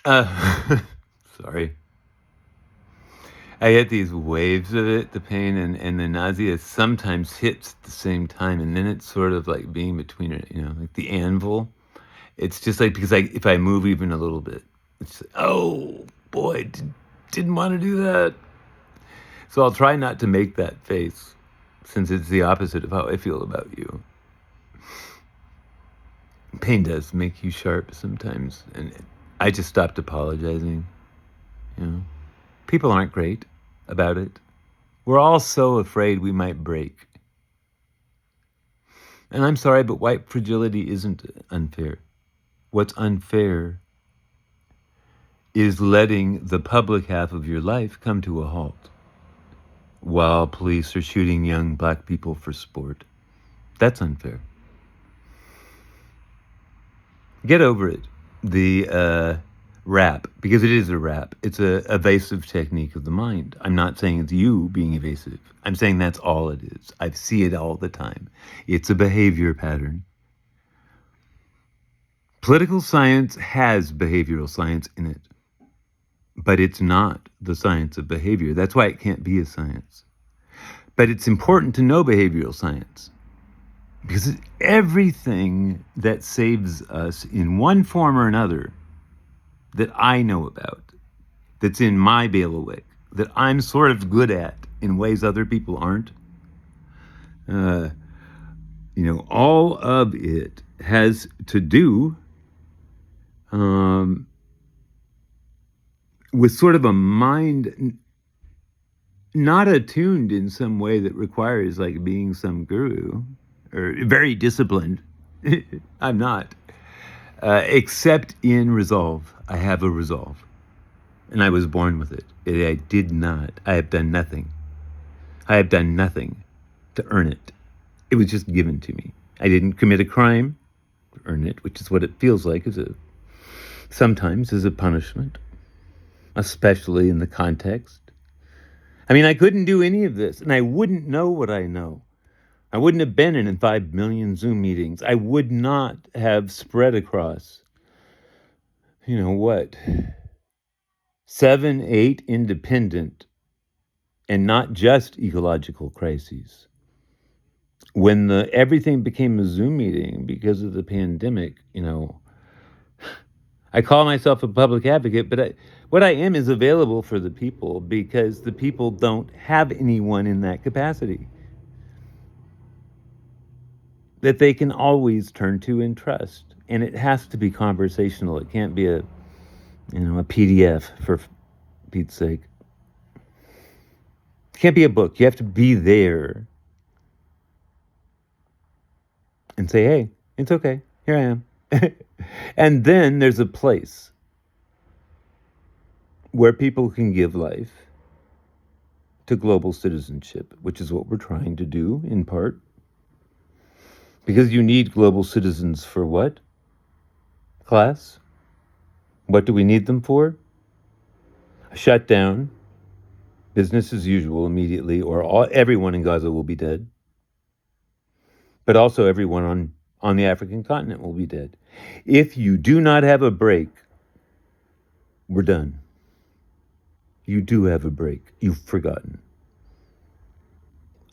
Uh, sorry. I get these waves of it, the pain and the nausea sometimes hits at the same time, and then it's sort of like being between it, like the anvil. It's just like because if I move even a little bit, it's oh boy, didn't want to do that. So I'll try not to make that face, since it's the opposite of how I feel about you. Pain does make you sharp sometimes, and I just stopped apologizing. People aren't great about it. We're all so afraid we might break. And I'm sorry, but white fragility isn't unfair. What's unfair is letting the public half of your life come to a halt while police are shooting young black people for sport. That's unfair. Get over it. The rap, because it is a rap. It's a evasive technique of the mind. I'm not saying it's you being evasive. I'm saying that's all it is. I see it all the time. It's a behavior pattern. Political science has behavioral science in it, but it's not the science of behavior. That's why it can't be a science. But it's important to know behavioral science, because everything that saves us in one form or another that I know about, that's in my bailiwick, that I'm sort of good at in ways other people aren't, all of it has to do with sort of a mind not attuned in some way that requires like being some guru or very disciplined. I'm not. Except in resolve. I have a resolve. And I was born with it. I did not. I have done nothing. I have done nothing to earn it. It was just given to me. I didn't commit a crime to earn it, which is what it feels like sometimes as a punishment, especially in the context. I mean, I couldn't do any of this, and I wouldn't know what I know. I wouldn't have been in 5 million Zoom meetings. I would not have spread across, 7, 8 independent and not just ecological crises. When everything became a Zoom meeting because of the pandemic, I call myself a public advocate, but what I am is available for the people because the people don't have anyone in that capacity that they can always turn to and trust. And it has to be conversational. It can't be a PDF, for Pete's sake. It can't be a book. You have to be there and say, hey, it's okay. Here I am. And then there's a place where people can give life to global citizenship, which is what we're trying to do in part. Because you need global citizens for what? Class? What do we need them for? A shutdown, business as usual immediately, or everyone in Gaza will be dead. But also everyone on the African continent will be dead. If you do not have a break, we're done. You do have a break. You've forgotten.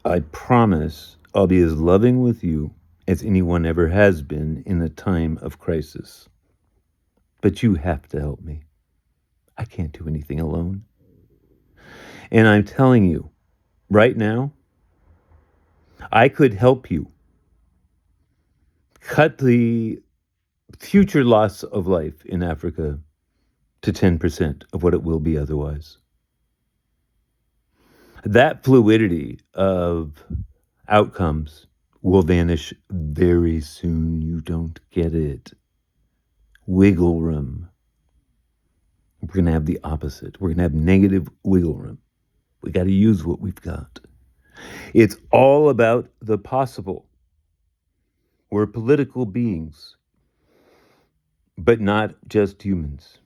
I promise I'll be as loving with you as anyone ever has been in a time of crisis. But you have to help me. I can't do anything alone. And I'm telling you, right now, I could help you cut the future loss of life in Africa to 10% of what it will be otherwise. That fluidity of outcomes will vanish very soon. You don't get it. Wiggle room. We're going to have the opposite. We're going to have negative wiggle room. We got to use what we've got. It's all about the possible. We're political beings, but not just humans.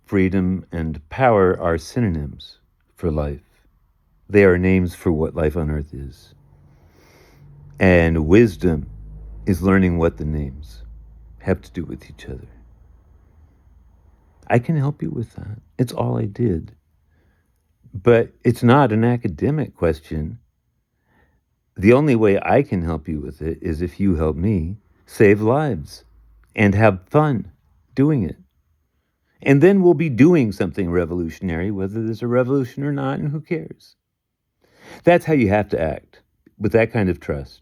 Freedom and power are synonyms for life. They are names for what life on earth is. And wisdom is learning what the names have to do with each other. I can help you with that. It's all I did. But it's not an academic question. The only way I can help you with it is if you help me save lives and have fun doing it. And then we'll be doing something revolutionary, whether there's a revolution or not, and who cares? That's how you have to act, with that kind of trust.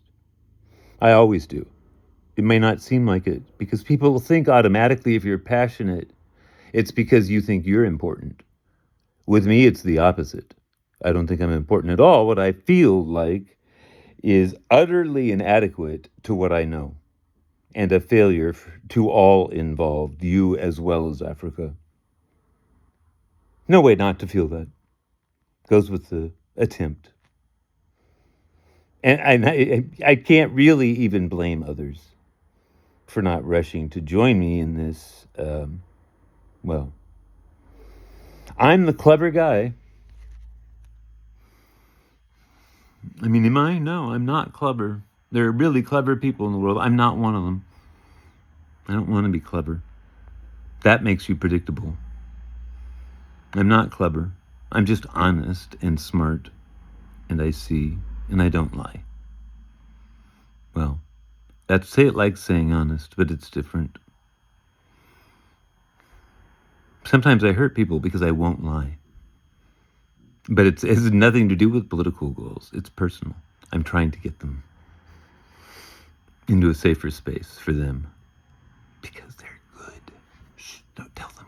I always do. It may not seem like it, because people think automatically if you're passionate, it's because you think you're important. With me, it's the opposite. I don't think I'm important at all. What I feel like is utterly inadequate to what I know, and a failure to all involved, you as well as Africa. No way not to feel that. Goes with the attempt. And I can't really even blame others for not rushing to join me in this. Well, I'm the clever guy. I mean, am I? No, I'm not clever. There are really clever people in the world. I'm not one of them. I don't want to be clever. That makes you predictable. I'm not clever. I'm just honest and smart, and I see, and I don't lie. Well, that's like saying honest, but it's different. Sometimes I hurt people because I won't lie. But it has nothing to do with political goals. It's personal. I'm trying to get them into a safer space for them because they're good. Shh, don't tell them.